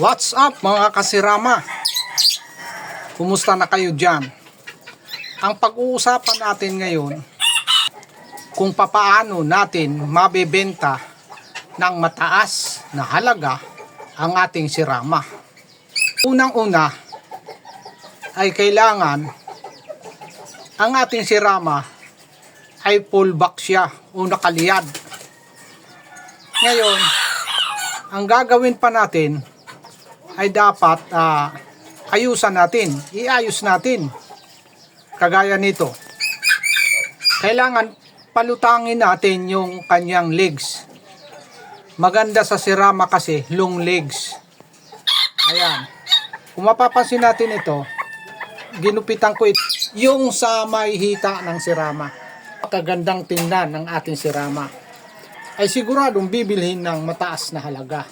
What's up mga kasirama? Kumusta na kayo dyan? Ang pag-uusapan natin ngayon kung papaano natin mabebenta ng mataas na halaga ang ating sirama. Unang-una ay kailangan ang ating sirama ay full back siya o nakaliyad. Ngayon, ang gagawin pa natin ay dapat ayusan natin, iayos natin. Kagaya nito, kailangan palutangin natin yung kanyang legs. Maganda sa sirama kasi long legs. Ayan, kung mapapansin natin ito, ginupitan ko ito yung sa may hita ng sirama. Kagandang tingnan ng ating sirama ay siguradong bibilhin ng mataas na halaga.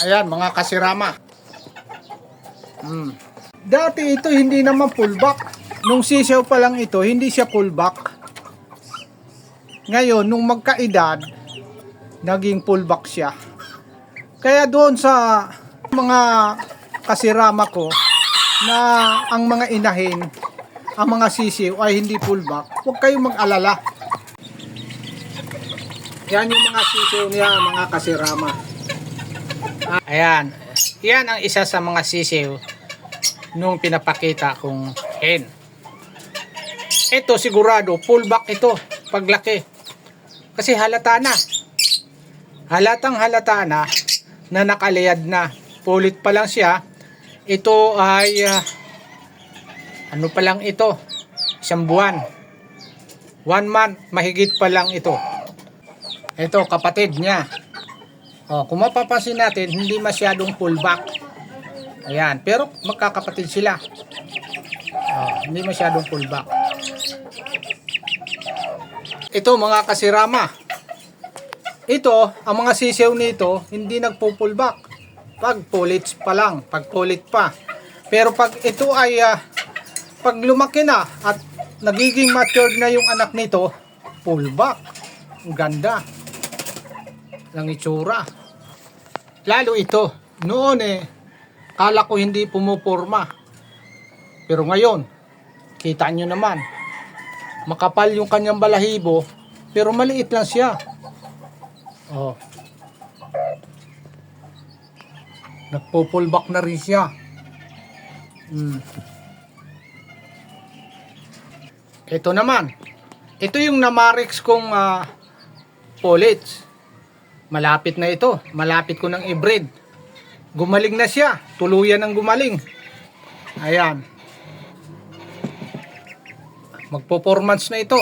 Ayan mga kasirama. Dati ito hindi naman full back. Nung sisaw pa lang ito, hindi siya full back. Ngayon, nung magkaedad, naging full back siya. Kaya doon sa mga kasirama ko na ang mga inahin, ang mga sisiw ay hindi full back, huwag kayong mag-alala. Yan yung mga sisiw niya, mga kasirama. Ayan, yan ang isa sa mga sisiw nung pinapakita kong hen. Ito sigurado full back ito paglaki. Kasi halata na. Halatang halata na na nakaliyad na. Pulit pa lang siya. Ito ay ano pa lang ito? Isang buwan. 1 month, mahigit pa lang ito. Ito kapatid niya. Kung mapapansin natin, hindi masyadong full back. Ayan, pero magkakapatid sila. Hindi masyadong full back. Ito mga kasirama. Ito, ang mga sisiw nito, hindi nagpo-full back. Pag pulit pa lang, pag pulit pa. Pero pag ito ay pag lumaki na at nagiging matured na yung anak nito, full back. Ang ganda ng itsura. Lalo ito, noon kala ko hindi pumuporma. Pero ngayon, kita nyo naman, makapal yung kanyang balahibo, pero maliit lang siya. Nagpo-pullback na rin siya. Ito naman, ito yung namarix kong pullets. Malapit na ito, malapit ko ng i-breed. Gumaling na siya, tuluyan ng gumaling. Ayan. Magpo-4 months na ito.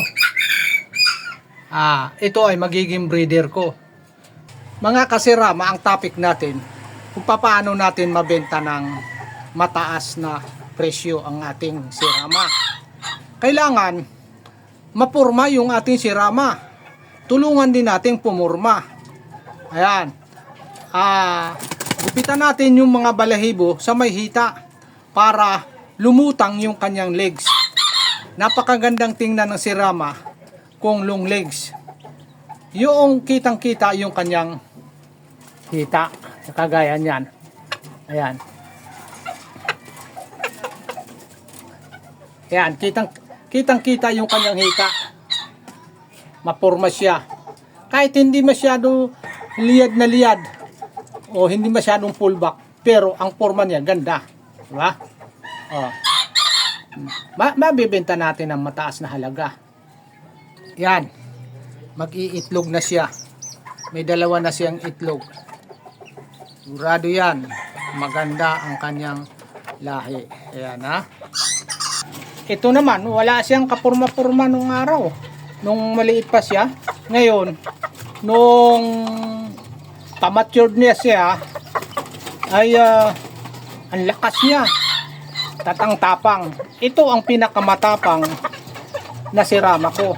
Ito ay magiging breeder ko. Mga kasirama, ang topic natin, kung paano natin mabenta ng mataas na presyo ang ating sirama. Kailangan mapurma yung ating sirama. Tulungan din nating pumurma. Ayan. Gupitan natin yung mga balahibo sa may hita para lumutang yung kanyang legs. Napakagandang tingnan ng sirama kung long legs. Yung kitang-kita yung kanyang hita. Kagaya niyan. Ayan. Ayan. Kitang-kita yung kanyang hita. Mapurma siya. Kahit hindi masyado liyad na liyad o hindi masyadong full back, pero ang forma niya ganda, diba? Mabibenta natin ng mataas na halaga. Yan, mag-iitlog na siya, may 2 na siyang itlog. Sigurado yan, maganda ang kanyang lahi. Ayan Ito naman, wala siyang kapurma-purma nung araw, nung maliit pa siya. Ngayon, nung pamatured niya siya, ay ang lakas niya, tatang-tapang. Ito ang pinakamatapang na sirama ko.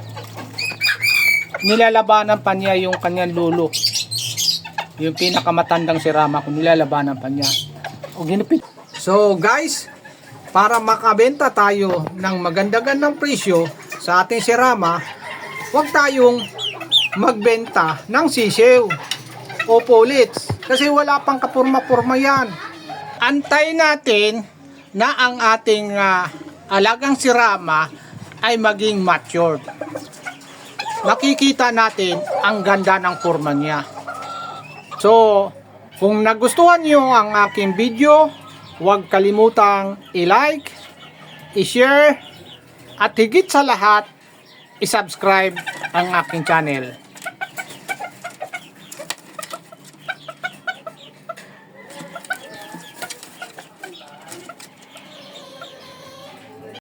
Nilalabanan pa niya yung kanyang lulo. Yung pinakamatandang sirama ko, nilalabanan pa niya. Ginupit. So guys, para makabenta tayo ng maganda-gandang presyo sa ating sirama, huwag tayong magbenta ng sisiw. o pullets. Kasi wala pang kapurma-purma yan. Antayin natin na ang ating alagang sirama ay maging matured. Makikita natin ang ganda ng forma niya. So, kung nagustuhan nyo ang aking video, huwag kalimutang i-like, i-share, at higit sa lahat, i-subscribe ang aking channel.